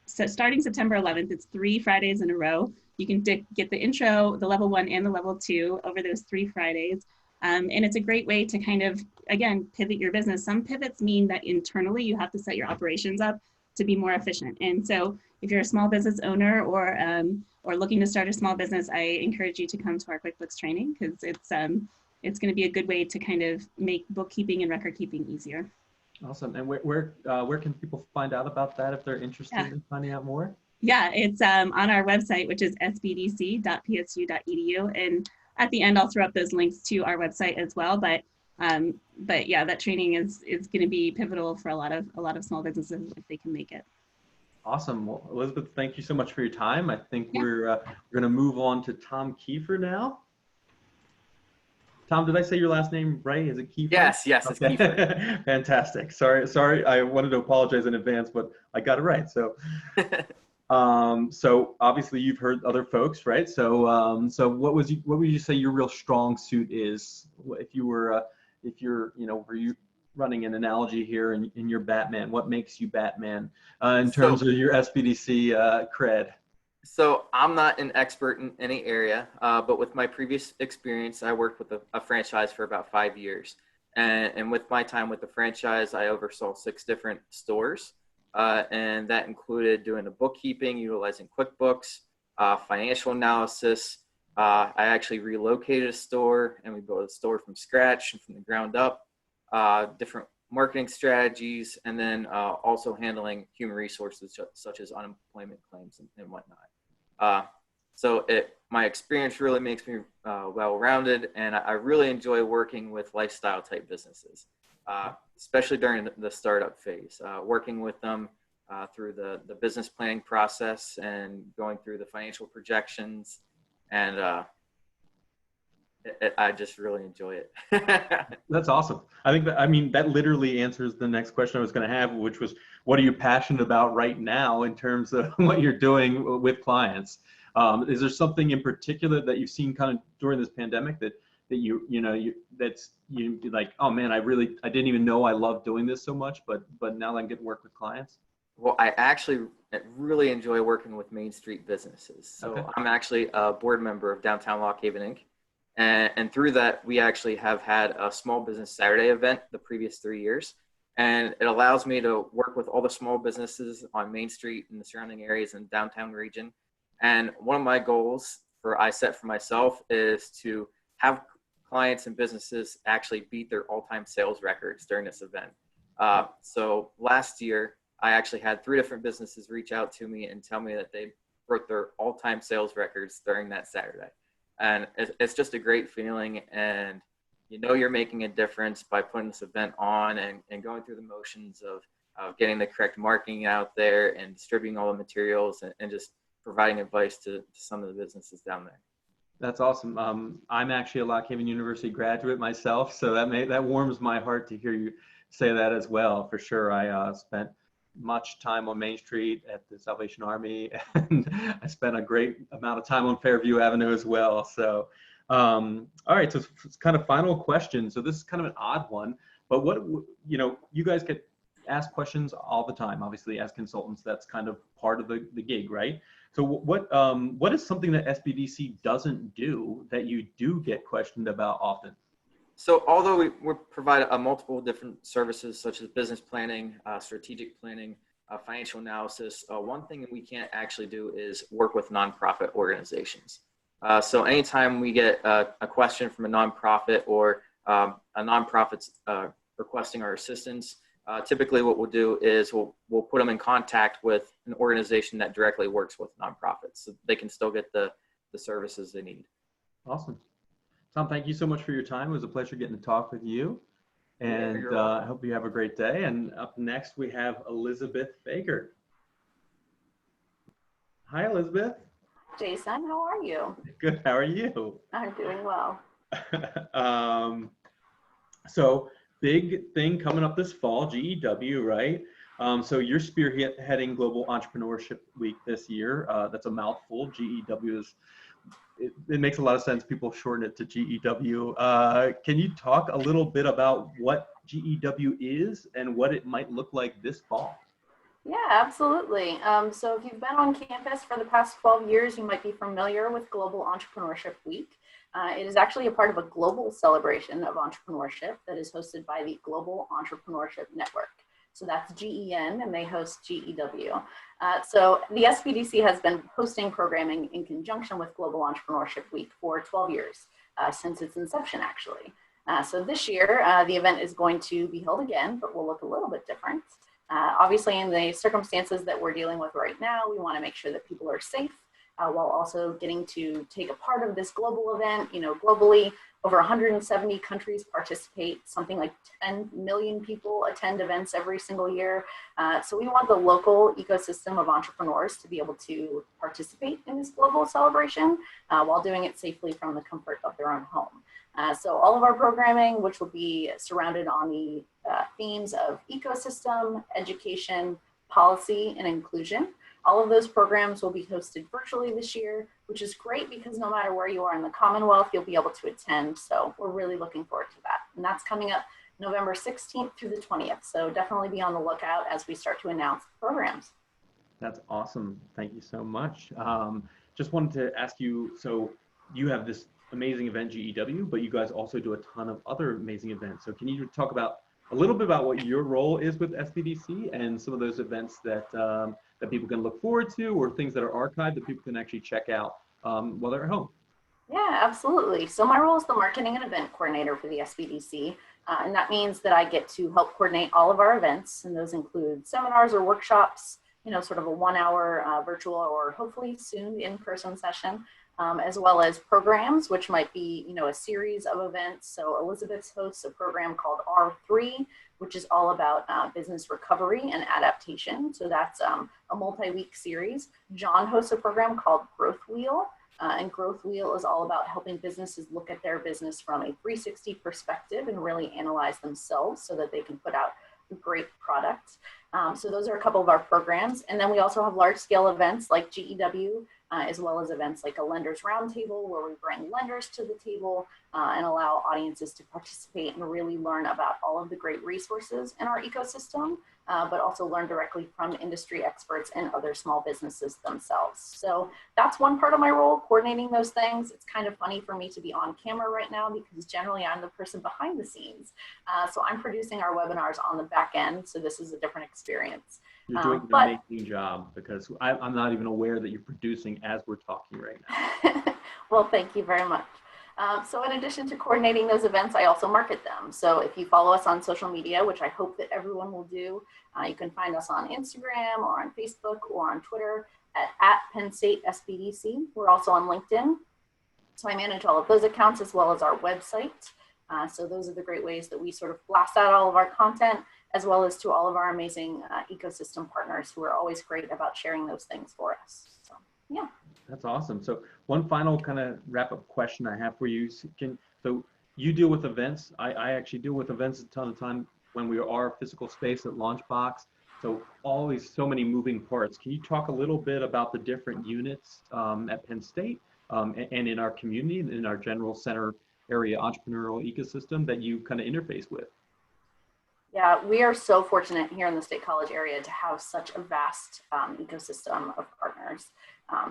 so starting September 11th. It's 3 Fridays in a row. You can get the intro, the level 1 and the level 2 over those 3 Fridays. And it's a great way to kind of, again, pivot your business. Some pivots mean that internally you have to set your operations up to be more efficient. And so if you're a small business owner or looking to start a small business, I encourage you to come to our QuickBooks training, because it's going to be a good way to kind of make bookkeeping and record keeping easier. Awesome. And where can people find out about that if they're interested in finding out more? Yeah, it's on our website, which is sbdc.psu.edu. And at the end, I'll throw up those links to our website as well. But yeah, that training is going to be pivotal for a lot of small businesses if they can make it. Awesome. Well, Elizabeth, thank you so much for your time. I think we're going to move on to Tom Kiefer now. Tom, did I say your last name right? Is it Kiefer? Yes, okay. it's Kiefer. Fantastic. Sorry. I wanted to apologize in advance, but I got it right. So, so obviously you've heard other folks, right? So, what would you say your real strong suit is? If you're, were you running an analogy here in your Batman? What makes you Batman in terms of your SBDC cred? So I'm not an expert in any area, but with my previous experience, I worked with a franchise for about 5 years. And with my time with the franchise, I oversaw 6 different stores. And that included doing the bookkeeping, utilizing QuickBooks, financial analysis. I actually relocated a store and we built a store from scratch and from the ground up, different marketing strategies, and then also handling human resources such as unemployment claims and whatnot. So my experience really makes me well-rounded, and I really enjoy working with lifestyle type businesses, especially during the startup phase, working with them through the business planning process and going through the financial projections, and I just really enjoy it. That's awesome. That literally answers the next question I was going to have, which was, what are you passionate about right now in terms of what you're doing with clients? Is there something in particular that you've seen kind of during this pandemic that you like, oh man, I didn't even know I loved doing this so much, but now I get to work with clients? Well, I actually really enjoy working with Main Street businesses. So okay. I'm actually a board member of Downtown Lock Haven Inc. And through that, we actually have had a small business Saturday event the previous 3 years. And it allows me to work with all the small businesses on Main Street and the surrounding areas in the downtown region. And one of my goals I set for myself is to have clients and businesses actually beat their all-time sales records during this event. So last year, I actually had 3 different businesses reach out to me and tell me that they broke their all-time sales records during that Saturday. And it's just a great feeling, and you're making a difference by putting this event on and going through the motions of getting the correct marketing out there and distributing all the materials and just providing advice to some of the businesses down there. That's awesome. I'm actually a Lock Haven University graduate myself, so that warms my heart to hear you say that as well. For sure, I spent much time on Main Street at the Salvation Army, and I spent a great amount of time on Fairview Avenue as well. So, all right, so it's kind of final question. So this is kind of an odd one, but you guys get asked questions all the time. Obviously, as consultants, that's kind of part of the gig, right? So what is something that SBDC doesn't do that you do get questioned about often? So although we provide multiple different services such as business planning, strategic planning, financial analysis, one thing that we can't actually do is work with nonprofit organizations. So anytime we get a question from a nonprofit or a nonprofit's requesting our assistance, typically what we'll do is we'll put them in contact with an organization that directly works with nonprofits so they can still get the services they need. Awesome. Tom, thank you so much for your time. It was a pleasure getting to talk with you. And I hope you have a great day. And up next, we have Elizabeth Baker. Hi, Elizabeth. Jason, how are you? Good. How are you? I'm doing well. So big thing coming up this fall, GEW, right? So you're spearheading Global Entrepreneurship Week this year. That's a mouthful. GEW is, it makes a lot of sense. People shorten it to GEW. Can you talk a little bit about what GEW is and what it might look like this fall? Yeah, absolutely. So if you've been on campus for the past 12 years, you might be familiar with Global Entrepreneurship Week. It is actually a part of a global celebration of entrepreneurship that is hosted by the Global Entrepreneurship Network. So that's GEN, and they host GEW. So the SBDC has been hosting programming in conjunction with Global Entrepreneurship Week for 12 years, since its inception, actually. So this year, the event is going to be held again, but will look a little bit different. Obviously, in the circumstances that we're dealing with right now, we want to make sure that people are safe while also getting to take a part of this global event. You know, globally, over 170 countries participate. Something like 10 million people attend events every single year. So we want the local ecosystem of entrepreneurs to be able to participate in this global celebration while doing it safely from the comfort of their own home. So all of our programming, which will be surrounded on the themes of ecosystem, education, policy, and inclusion. All of those programs will be hosted virtually this year, which is great because no matter where you are in the Commonwealth, you'll be able to attend. So we're really looking forward to that. And that's coming up November 16th through the 20th. So definitely be on the lookout as we start to announce the programs. That's awesome. Thank you so much. Just wanted to ask you, so you have this amazing event, GEW, but you guys also do a ton of other amazing events. So can you talk about a little bit about what your role is with SBDC and some of those events that that people can look forward to, or things that are archived that people can actually check out while they're at home? Yeah, absolutely. So my role is the marketing and event coordinator for the SBDC. And that means that I get to help coordinate all of our events. And those include seminars or workshops, you know, sort of a 1-hour virtual or hopefully soon in-person session. As well as programs, which might be, you know, a series of events. So Elizabeth hosts a program called R3, which is all about business recovery and adaptation. So that's a multi-week series. John hosts a program called Growth Wheel, and Growth Wheel is all about helping businesses look at their business from a 360 perspective and really analyze themselves so that they can put out great products. So those are a couple of our programs. And then we also have large scale events like GEW, as well as events like a lenders roundtable where we bring lenders to the table and allow audiences to participate and really learn about all of the great resources in our ecosystem, but also learn directly from industry experts and other small businesses themselves. So that's one part of my role, coordinating those things. It's kind of funny for me to be on camera right now because generally I'm the person behind the scenes. So I'm producing our webinars on the back end. So this is a different experience. You're doing an amazing job because I'm not even aware that you're producing as we're talking right now. Well, thank you very much. So in addition to coordinating those events, I also market them. So if you follow us on social media, which I hope that everyone will do, you can find us on Instagram or on Facebook or on Twitter at Penn State SBDC. We're also on LinkedIn. So I manage all of those accounts as well as our website. So those are the great ways that we sort of blast out all of our content, as well as to all of our amazing ecosystem partners who are always great about sharing those things for us. So, yeah. That's awesome. So one final kind of wrap-up question I have for you. So you deal with events. I actually deal with events a ton of time when we are physical space at Launchbox. So always so many moving parts. Can you talk a little bit about the different units at Penn State and in our community, in our general center area entrepreneurial ecosystem that you kind of interface with? Yeah, we are so fortunate here in the State College area to have such a vast ecosystem of partners.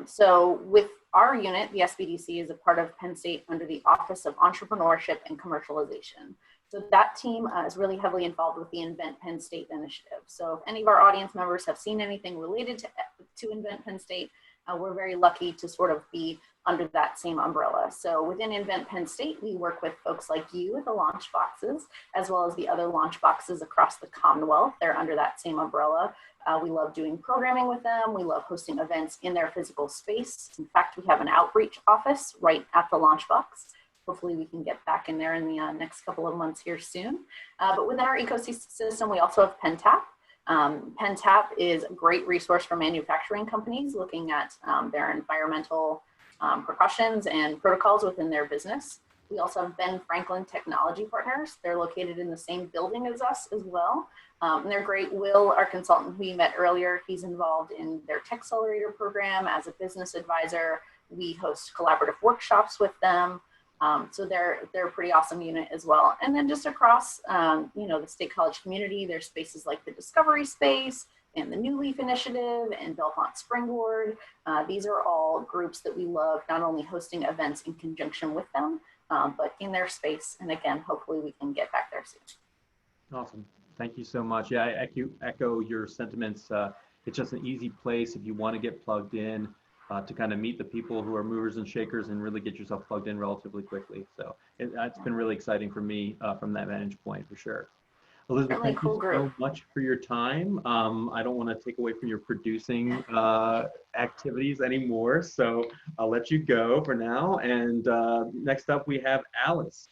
So with our unit, the SBDC is a part of Penn State under the Office of Entrepreneurship and Commercialization. So that team is really heavily involved with the Invent Penn State initiative. So if any of our audience members have seen anything related to Invent Penn State, we're very lucky to sort of be under that same umbrella. So within Invent Penn State, we work with folks like you at the launch boxes, as well as the other launch boxes across the Commonwealth. They're under that same umbrella. We love doing programming with them. We love hosting events in their physical space. In fact, we have an outreach office right at the launch box. hopefully we can get back in there in the next couple of months here soon. But within our ecosystem, we also have Penn. Penn is a great resource for manufacturing companies looking at their environmental precautions and protocols within their business. We also have Ben Franklin Technology Partners. They're located in the same building as us as well. And they're great. Will, our consultant we met earlier, he's involved in their Tech Accelerator program as a business advisor. We host collaborative workshops with them. So they're a pretty awesome unit as well. And then just across, the State College community, there's spaces like the Discovery Space and the New Leaf Initiative and Belmont Springboard. These are all groups that we love, not only hosting events in conjunction with them, but in their space. And again, hopefully we can get back there soon. Awesome. Thank you so much. Yeah, I echo your sentiments. It's just an easy place if you want to get plugged in to kind of meet the people who are movers and shakers and really get yourself plugged in relatively quickly. So it's been really exciting for me from that vantage point for sure. Elizabeth, thank you so much for your time. I don't want to take away from your producing activities anymore, so I'll let you go for now. And next up, we have Alice.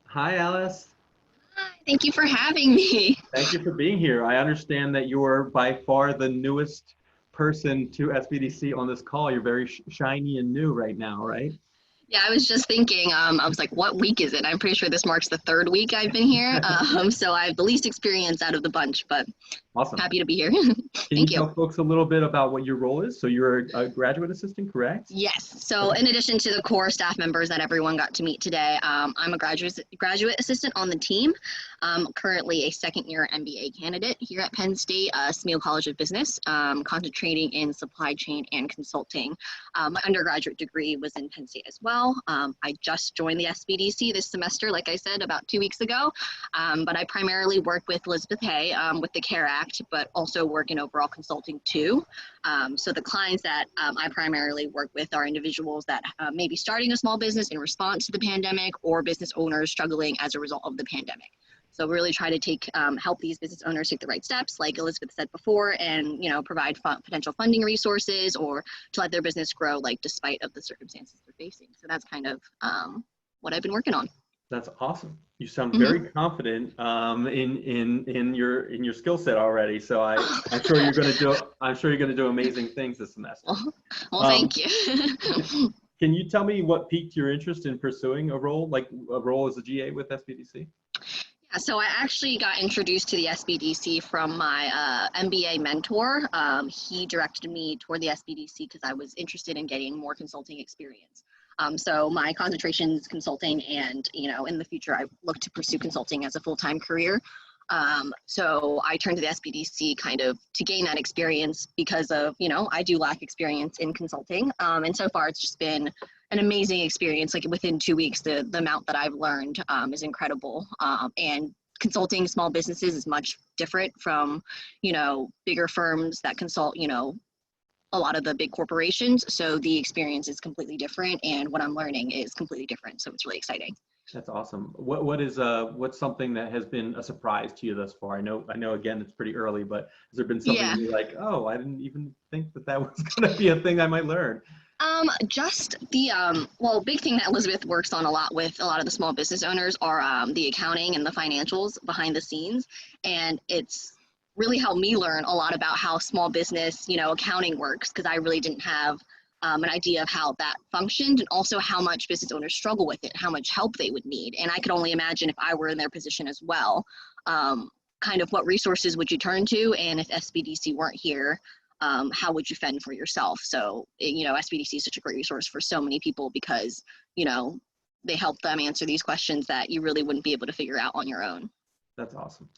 Hi, Alice. Hi, thank you for having me. Thank you for being here. I understand that you're by far the newest person to SBDC on this call. You're very shiny and new right now, right? Yeah, I was just thinking, I was like, what week is it? I'm pretty sure this marks the 3rd week I've been here. So I have the least experience out of the bunch, but awesome. Happy to be here. Can you tell folks a little bit about what your role is? So you're a graduate assistant, correct? Yes. So in addition to the core staff members that everyone got to meet today, I'm a graduate assistant on the team. Currently a 2nd-year MBA candidate here at Penn State, Smeal College of Business, concentrating in supply chain and consulting. My undergraduate degree was in Penn State as well. I just joined the SBDC this semester, like I said, about 2 weeks ago. But I primarily work with Elizabeth Hay with the CARE Act, but also work in overall consulting too. So the clients that I primarily work with are individuals that may be starting a small business in response to the pandemic, or business owners struggling as a result of the pandemic. So we really try to help these business owners take the right steps, like Elizabeth said before, and provide potential funding resources or to let their business grow, like despite of the circumstances they're facing. So that's kind of what I've been working on. That's awesome. You sound very confident in your skill set already. So I'm sure you're going to do amazing things this semester. Well, thank you. Can you tell me what piqued your interest in pursuing a role as a GA with SBDC? Yeah, so I actually got introduced to the SBDC from my MBA mentor. He directed me toward the SBDC because I was interested in getting more consulting experience. So my concentration is consulting, and in the future I look to pursue consulting as a full-time career. So I turned to the SBDC kind of to gain that experience because of, I do lack experience in consulting. And so far it's just been an amazing experience. Like within 2 weeks, the amount that I've learned is incredible. And consulting small businesses is much different from, bigger firms that consult, a lot of the big corporations. So the experience is completely different, and what I'm learning is completely different. So it's really exciting. That's awesome. What's something that has been a surprise to you thus far? I know again, it's pretty early, but has there been something you're like, oh, I didn't even think that was going to be a thing I might learn? Just the, big thing that Elizabeth works on a lot with a lot of the small business owners are the accounting and the financials behind the scenes. And it's really helped me learn a lot about how small business, accounting works, because I really didn't have an idea of how that functioned, and also how much business owners struggle with it, how much help they would need. And I could only imagine if I were in their position as well, kind of what resources would you turn to, and if SBDC weren't here, how would you fend for yourself? So, SBDC is such a great resource for so many people because, they help them answer these questions that you really wouldn't be able to figure out on your own. That's awesome.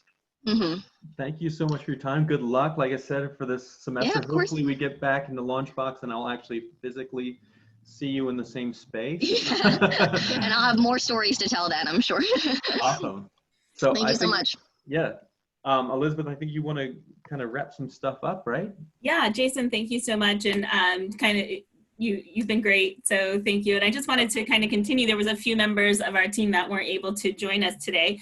Mm-hmm. Thank you so much for your time. Good luck, like I said, for this semester. Yeah, of course. Hopefully we get back in the Launchbox and I'll actually physically see you in the same space. Yeah. And I'll have more stories to tell then, I'm sure. Awesome. So Thank you so much. Yeah. Elizabeth, I think you want to kind of wrap some stuff up, right? Yeah, Jason, thank you so much. And you've been great, so thank you. And I just wanted to kind of continue. There was a few members of our team that weren't able to join us today.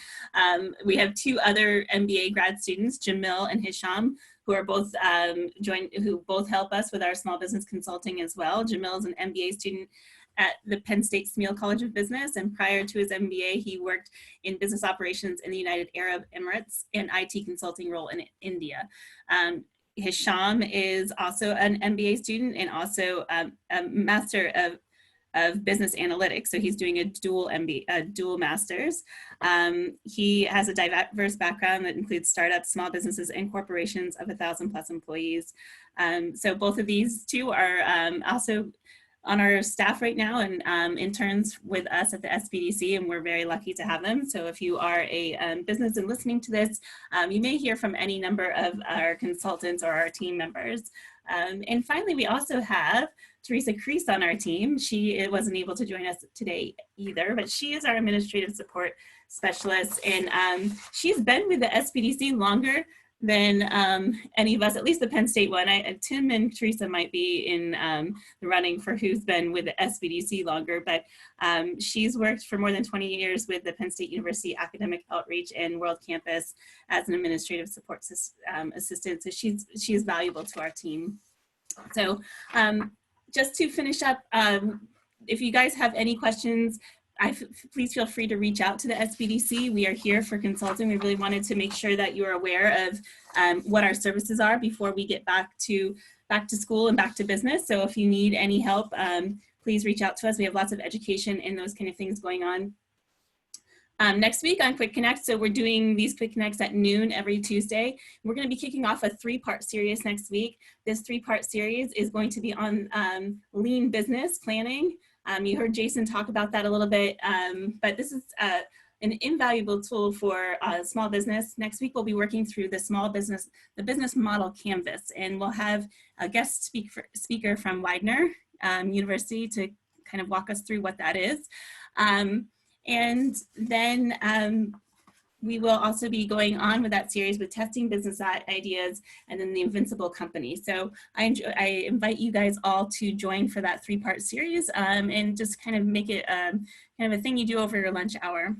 We have 2 other MBA grad students, Jamil and Hisham, who are both who both help us with our small business consulting as well. Jamil's an MBA student at the Penn State Smeal College of Business, and prior to his MBA, he worked in business operations in the United Arab Emirates and IT consulting role in India. Hisham is also an MBA student and also a master of business analytics. So he's doing a dual master's. He has a diverse background that includes startups, small businesses, and corporations of 1,000+ employees. So both of these two are also on our staff right now and interns with us at the SBDC, and we're very lucky to have them. So if you are a business and listening to this, you may hear from any number of our consultants or our team members. And finally, we also have Teresa Crease on our team. She wasn't able to join us today either, but she is our administrative support specialist, and she's been with the SBDC longer than any of us, at least the Penn State one. Tim and Teresa might be in the running for who's been with the SBDC longer, but she's worked for more than 20 years with the Penn State University Academic Outreach and World Campus as an administrative support assistant. So she's valuable to our team. So just to finish up, if you guys have any questions, please feel free to reach out to the SBDC. We are here for consulting. We really wanted to make sure that you are aware of what our services are before we get back to school and back to business. So if you need any help, please reach out to us. We have lots of education and those kind of things going on. Next week on Quick Connect, so we're doing these Quick Connects at noon every Tuesday. We're going to be kicking off a 3-part series next week. This 3-part series is going to be on lean business planning. You heard Jason talk about that a little bit, but this is an invaluable tool for small business. Next week, we'll be working through the business model canvas, and we'll have a guest speaker from Widener University to kind of walk us through what that is. And then we will also be going on with that series with testing business ideas and then the invincible company. So I invite you guys all to join for that 3-part series and just kind of make it kind of a thing you do over your lunch hour.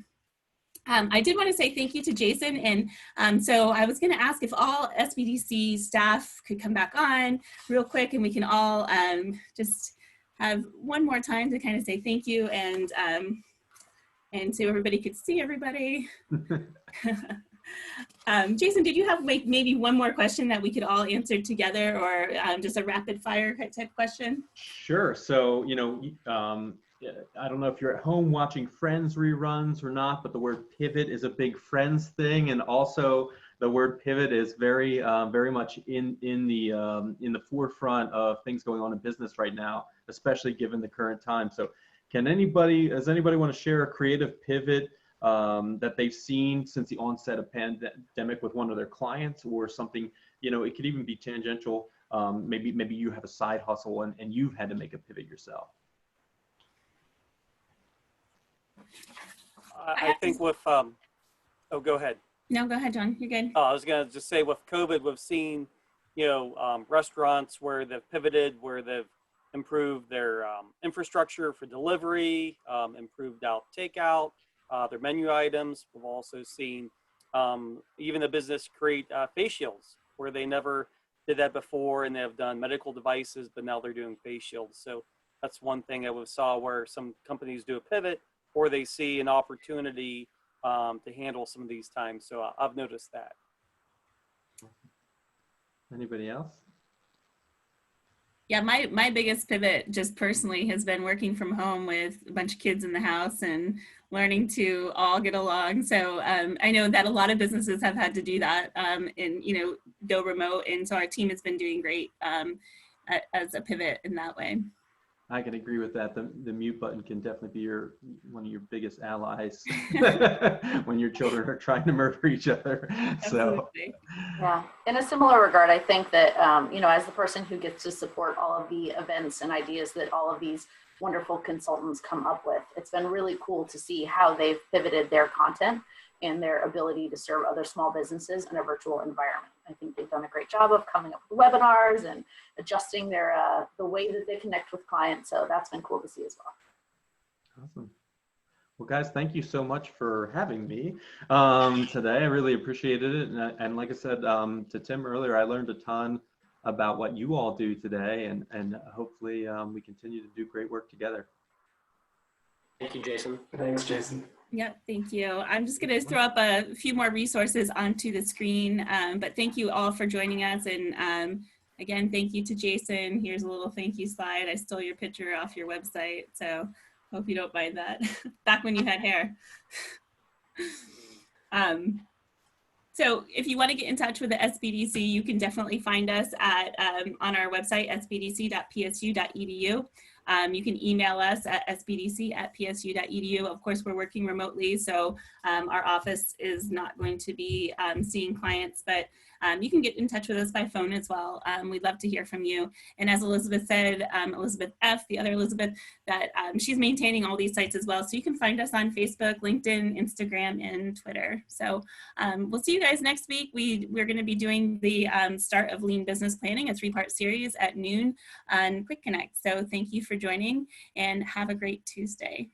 I did want to say thank you to Jason. And so I was going to ask if all SBDC staff could come back on real quick and we can all just have one more time to kind of say thank you and so everybody could see everybody. Jason, did you have maybe one more question that we could all answer together, or just a rapid fire type question? Sure. So, I don't know if you're at home watching Friends reruns or not, but the word pivot is a big Friends thing. And also the word pivot is very much in the forefront of things going on in business right now, especially given the current time. So does anybody want to share a creative pivot that they've seen since the onset of pandemic with one of their clients, or something, it could even be tangential. Maybe you have a side hustle and you've had to make a pivot yourself. I think with, oh, go ahead. No, go ahead, John, you're good. I was going to just say with COVID, we've seen, restaurants where they've pivoted, where they've improved their infrastructure for delivery, improved out takeout, their menu items. We've also seen even the business create face shields where they never did that before, and they have done medical devices, but now they're doing face shields. So that's one thing that we saw where some companies do a pivot or they see an opportunity to handle some of these times. So I've noticed that. Anybody else? Yeah, my biggest pivot just personally has been working from home with a bunch of kids in the house and learning to all get along. So I know that a lot of businesses have had to do that and go remote. And so our team has been doing great as a pivot in that way. I can agree with that. The mute button can definitely be one of your biggest allies when your children are trying to murder each other. Absolutely. Yeah, in a similar regard, I think that, as the person who gets to support all of the events and ideas that all of these wonderful consultants come up with, it's been really cool to see how they've pivoted their content and their ability to serve other small businesses in a virtual environment. I think they've done a great job of coming up with webinars and adjusting the way that they connect with clients. So that's been cool to see as well. Awesome. Well, guys, thank you so much for having me today. I really appreciated it. And like I said to Tim earlier, I learned a ton about what you all do today, and hopefully we continue to do great work together. Thank you, Jason. Thanks, Jason. Yep, thank you. I'm just going to throw up a few more resources onto the screen, but thank you all for joining us. And again, thank you to Jason. Here's a little thank you slide. I stole your picture off your website, so hope you don't mind that. Back when you had hair. So if you want to get in touch with the SBDC, you can definitely find us at on our website, sbdc.psu.edu. You can email us at sbdc@psu.edu. Of course, we're working remotely, so our office is not going to be seeing clients, but you can get in touch with us by phone as well. We'd love to hear from you. And as Elizabeth said, Elizabeth F., the other Elizabeth, that she's maintaining all these sites as well. So you can find us on Facebook, LinkedIn, Instagram, and Twitter. So we'll see you guys next week. We're going to be doing the start of Lean Business Planning, a 3-part series at noon on Quick Connect. So thank you for joining and have a great Tuesday.